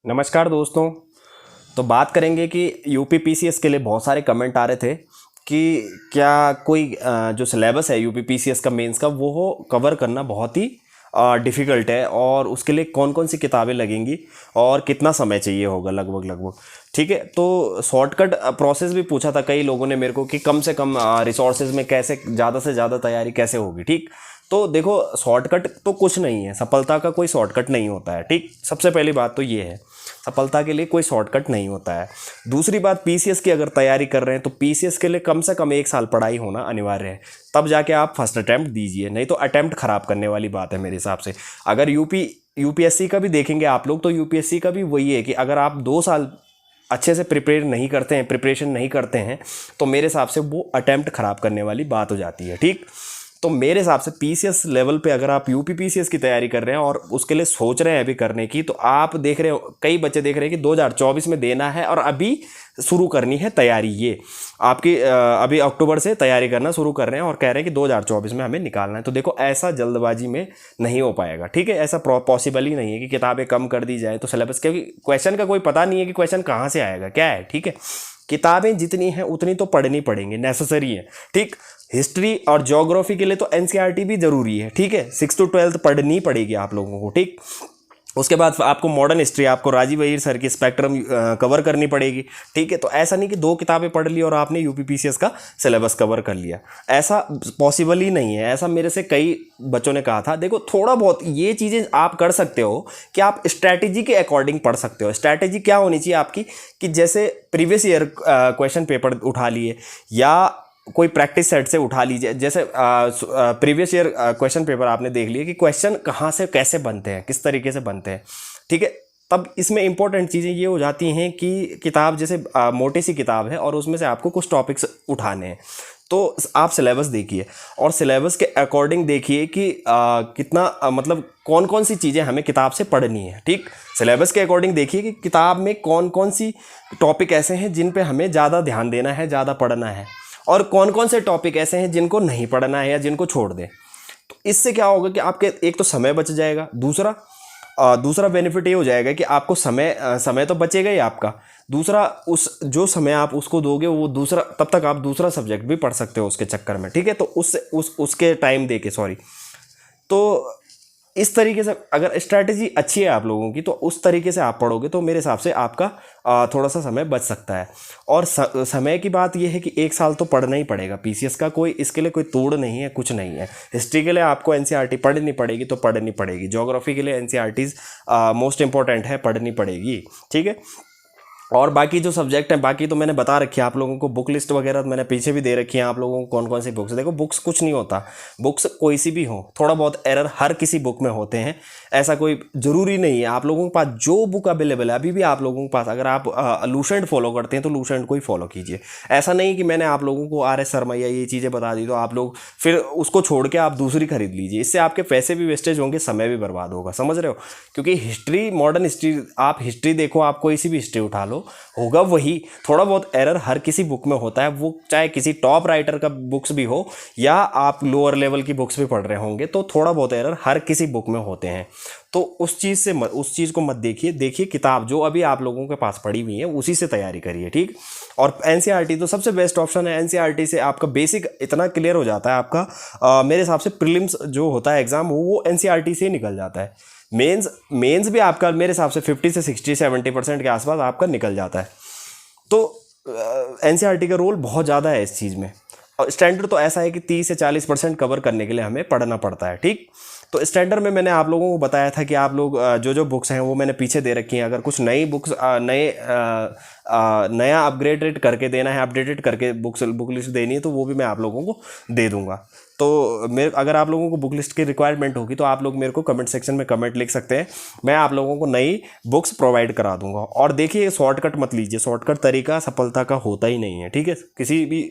नमस्कार दोस्तों। तो बात करेंगे कि यूपी पीसीएस के लिए बहुत सारे कमेंट आ रहे थे कि क्या कोई जो सिलेबस है यूपी पीसीएस का मेंस का वो हो कवर करना बहुत ही डिफ़िकल्ट है और उसके लिए कौन कौन सी किताबें लगेंगी और कितना समय चाहिए होगा लगभग लगभग। ठीक है, तो शॉर्टकट प्रोसेस भी पूछा था कई लोगों ने मेरे को कि कम से कम रिसोर्सेज में कैसे ज़्यादा से ज़्यादा तैयारी कैसे होगी। ठीक, तो देखो शॉर्टकट तो कुछ नहीं है, सफलता का कोई शॉर्टकट नहीं होता है। ठीक, सबसे पहली बात तो ये है, सफलता के लिए कोई शॉर्टकट नहीं होता है। दूसरी बात, पीसीएस की अगर तैयारी कर रहे हैं तो पीसीएस के लिए कम से कम 1 साल पढ़ाई होना अनिवार्य है, तब जाके आप फर्स्ट अटैम्प्ट दीजिए, नहीं तो अटैम्प्ट खराब करने वाली बात है मेरे हिसाब से। अगर यूपीएससी का भी देखेंगे आप लोग तो यूपीएससी का भी वही है कि अगर आप 2 साल अच्छे से प्रिपरेशन नहीं करते हैं तो मेरे हिसाब से वो अटैम्प्ट खराब करने वाली बात हो जाती है। ठीक, तो मेरे हिसाब से पीसीएस लेवल पे अगर आप यूपी पीसीएस की तैयारी कर रहे हैं और उसके लिए सोच रहे हैं अभी करने की, तो आप देख रहे हो कई बच्चे देख रहे हैं कि 2024 में देना है और अभी शुरू करनी है तैयारी। ये आपकी अभी अक्टूबर से तैयारी करना शुरू कर रहे हैं और कह रहे हैं कि 2024 में हमें निकालना है। तो देखो ऐसा जल्दबाजी में नहीं हो पाएगा। ठीक है, ऐसा पॉसिबल ही नहीं है कि किताबें कम कर दी जाए तो सिलेबस के क्वेश्चन का कोई पता नहीं है कि क्वेश्चन कहाँ से आएगा क्या है। ठीक है, किताबें जितनी हैं उतनी तो पढ़नी पड़ेंगी, नेसेसरी है। ठीक, हिस्ट्री और ज्योग्राफी के लिए तो एनसीईआरटी भी जरूरी है। ठीक है, 6 to 12 पढ़नी पड़ेगी आप लोगों को। ठीक, उसके बाद आपको मॉडर्न हिस्ट्री, आपको राजीव अय्यर सर की स्पेक्ट्रम कवर करनी पड़ेगी। ठीक है, तो ऐसा नहीं कि 2 किताबें पढ़ ली और आपने यूपी पीसीएस का सिलेबस कवर कर लिया, ऐसा पॉसिबल ही नहीं है। ऐसा मेरे से कई बच्चों ने कहा था। देखो थोड़ा बहुत ये चीज़ें आप कर सकते हो कि आप स्ट्रैटेजी के अकॉर्डिंग पढ़ सकते हो। स्ट्रैटेजी क्या होनी चाहिए आपकी कि जैसे प्रीवियस ईयर क्वेश्चन पेपर उठा लिए या कोई प्रैक्टिस सेट से उठा लीजिए। जैसे प्रीवियस ईयर क्वेश्चन पेपर आपने देख लिया कि क्वेश्चन कहाँ से कैसे बनते हैं, किस तरीके से बनते हैं। ठीक है, तब इसमें इंपॉर्टेंट चीज़ें ये हो जाती हैं कि किताब जैसे मोटी सी किताब है और उसमें से आपको कुछ टॉपिक्स उठाने हैं, तो आप सिलेबस देखिए और सिलेबस के अकॉर्डिंग देखिए कि कितना मतलब कौन कौन सी चीज़ें हमें किताब से पढ़नी है। ठीक, सिलेबस के अकॉर्डिंग देखिए कि किताब में कौन कौन सी टॉपिक ऐसे हैं जिन पे हमें ज़्यादा ध्यान देना है, ज़्यादा पढ़ना है, और कौन कौन से टॉपिक ऐसे हैं जिनको नहीं पढ़ना है या जिनको छोड़ दें। तो इससे क्या होगा कि आपके एक तो समय बच जाएगा, दूसरा बेनिफिट ये हो जाएगा कि आपको समय तो बचेगा ही आपका। दूसरा, उस जो समय आप उसको दोगे वो दूसरा, तब तक आप दूसरा सब्जेक्ट भी पढ़ सकते हो उसके चक्कर में। ठीक है, तो उसके टाइम दे के तो इस तरीके से अगर स्ट्रैटेजी अच्छी है आप लोगों की तो उस तरीके से आप पढ़ोगे तो मेरे हिसाब से आपका थोड़ा सा समय बच सकता है। और समय की बात यह है कि 1 साल तो पढ़ना ही पड़ेगा पीसीएस का, कोई इसके लिए कोई तोड़ नहीं है, कुछ नहीं है। हिस्ट्री के लिए आपको एनसीईआरटी पढ़नी पड़ेगी तो पढ़नी पड़ेगी, ज्योग्राफी के लिए एनसीईआरटीज मोस्ट इंपॉर्टेंट है, पढ़नी पड़ेगी। ठीक है, और बाकी जो सब्जेक्ट हैं बाकी तो मैंने बता रखी है आप लोगों को, बुक लिस्ट वगैरह मैंने पीछे भी दे रखी है आप लोगों को कौन कौन सी बुक्स। देखो बुक्स कुछ नहीं होता, बुक्स कोई सी भी हो, थोड़ा बहुत एरर हर किसी बुक में होते हैं, ऐसा कोई ज़रूरी नहीं है। आप लोगों के पास जो बुक अवेलेबल है अभी भी आप लोगों के पास, अगर आप लूसेंट फॉलो करते हैं तो लूसेंट को ही फॉलो कीजिए। ऐसा नहीं कि मैंने आप लोगों को आर एस शर्मा या ये चीज़ें बता दी तो आप लोग फिर उसको छोड़ के आप दूसरी खरीद लीजिए, इससे आपके पैसे भी वेस्टेज होंगे, समय भी बर्बाद होगा। समझ रहे हो? क्योंकि हिस्ट्री, मॉडर्न हिस्ट्री, आप हिस्ट्री देखो, आप कोई सी भी हिस्ट्री उठा लो, होगा वही। थोड़ा बहुत एरर हर किसी बुक में होता है, वो चाहे किसी टॉप राइटर का बुक्स भी हो या आप लोअर लेवल की बुक्स भी पढ़ रहे होंगे, तो थोड़ा बहुत एरर हर किसी बुक में होते हैं। तो उस चीज़ को मत देखिए किताब जो अभी आप लोगों के पास पड़ी हुई है उसी से तैयारी करिए। ठीक, और एनसीईआरटी तो सबसे बेस्ट ऑप्शन है। एनसीईआरटी से आपका बेसिक इतना क्लियर हो जाता है आपका, मेरे हिसाब से प्रीलिम्स जो होता है एग्जाम वो एनसीईआरटी से ही निकल जाता है। मेंस भी आपका मेरे हिसाब से 50 से 60-70% के आसपास आपका निकल जाता है। तो एनसीईआरटी का रोल बहुत ज़्यादा है इस चीज़ में। और स्टैंडर्ड तो ऐसा है कि 30 से 40% कवर करने के लिए हमें पढ़ना पड़ता है। ठीक, तो स्टैंडर्ड में मैंने आप लोगों को बताया था कि आप लोग जो बुक्स हैं वो मैंने पीछे दे रखी हैं। अगर कुछ नई बुक्स नया अपग्रेडेड करके देना है, अपडेटेड करके बुक लिस्ट देनी है तो वो भी मैं आप लोगों को दे दूंगा। तो अगर आप लोगों को बुक लिस्ट की रिक्वायरमेंट होगी तो आप लोग मेरे को कमेंट सेक्शन में कमेंट लिख सकते हैं, मैं आप लोगों को नई बुक्स प्रोवाइड करा दूंगा। और देखिए शॉर्टकट मत लीजिए, शॉर्टकट तरीका सफलता का होता ही नहीं है। ठीक है, किसी भी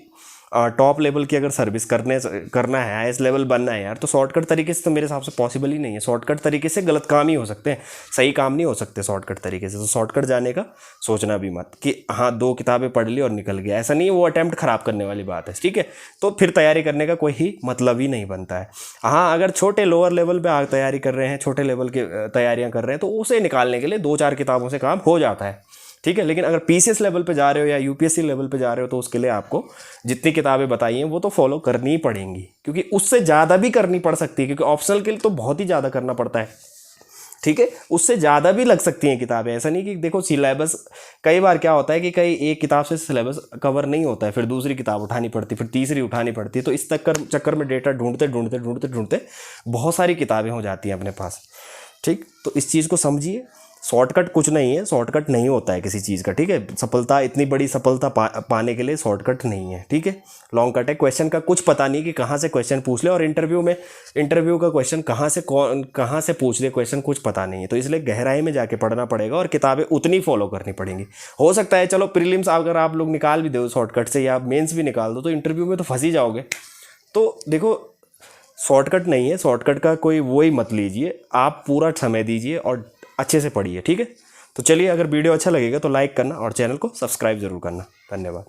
टॉप लेवल की अगर सर्विस करना है, हाईएस्ट लेवल बनना है यार, तो शॉर्टकट तरीके से तो मेरे हिसाब से पॉसिबल ही नहीं है। शॉर्टकट तरीके से गलत काम ही हो सकते हैं, सही काम नहीं हो सकते शॉर्टकट तरीके से। तो शॉर्टकट जाने का सोचना भी मत कि हाँ 2 किताबें पढ़ ली और निकल गया, ऐसा नहीं है, वो अटैम्प्ट खराब करने वाली बात है, ठीक है। तो फिर तैयारी करने का कोई ही मतलब ही नहीं बनता है। हाँ अगर छोटे लोअर लेवल पे आप तैयारी कर रहे हैं, छोटे लेवल की तैयारियां कर रहे हैं, तो उसे निकालने के लिए 2-4 किताबों से काम हो जाता है, ठीक है। लेकिन अगर पीसीएस लेवल पे जा रहे हो या यूपीएससी लेवल पे जा रहे हो, तो उसके लिए आपको जितनी किताबें बताई हैं वो तो फॉलो करनी ही पड़ेंगी, क्योंकि उससे ज़्यादा भी करनी पड़ सकती है, क्योंकि ऑप्शनल के लिए तो बहुत ही ज़्यादा करना पड़ता है, ठीक है। उससे ज़्यादा भी लग सकती हैं किताबें, ऐसा नहीं कि देखो सिलेबस, कई बार क्या होता है कि कई एक किताब से सिलेबस कवर नहीं होता है, फिर दूसरी किताब उठानी पड़ती, फिर तीसरी उठानी पड़ती है। तो इस चक्कर में डेटा ढूंढते बहुत सारी किताबें हो जाती हैं अपने पास, ठीक। तो इस चीज़ को समझिए, शॉर्टकट कुछ नहीं है, शॉर्टकट नहीं होता है किसी चीज़ का, ठीक है। सफलता, इतनी बड़ी सफलता पाने के लिए शॉर्टकट नहीं है, ठीक है। लॉन्ग कट है। क्वेश्चन का कुछ पता नहीं कि कहाँ से क्वेश्चन पूछ ले, और इंटरव्यू का क्वेश्चन कहाँ से पूछ ले, क्वेश्चन कुछ पता नहीं है। तो इसलिए गहराई में जाके पढ़ना पड़ेगा और किताबें उतनी फॉलो करनी पड़ेंगी। हो सकता है चलो प्रीलिम्स अगर आप लोग निकाल भी दो शॉर्टकट से, या मेंस भी निकाल दो, तो इंटरव्यू में तो फंस ही जाओगे। तो देखो शॉर्टकट नहीं है, शॉर्टकट का कोई वो ही मत लीजिए, आप पूरा समय दीजिए और अच्छे से पढ़िए, ठीक है। तो चलिए, अगर वीडियो अच्छा लगेगा तो लाइक करना और चैनल को सब्सक्राइब जरूर करना। धन्यवाद।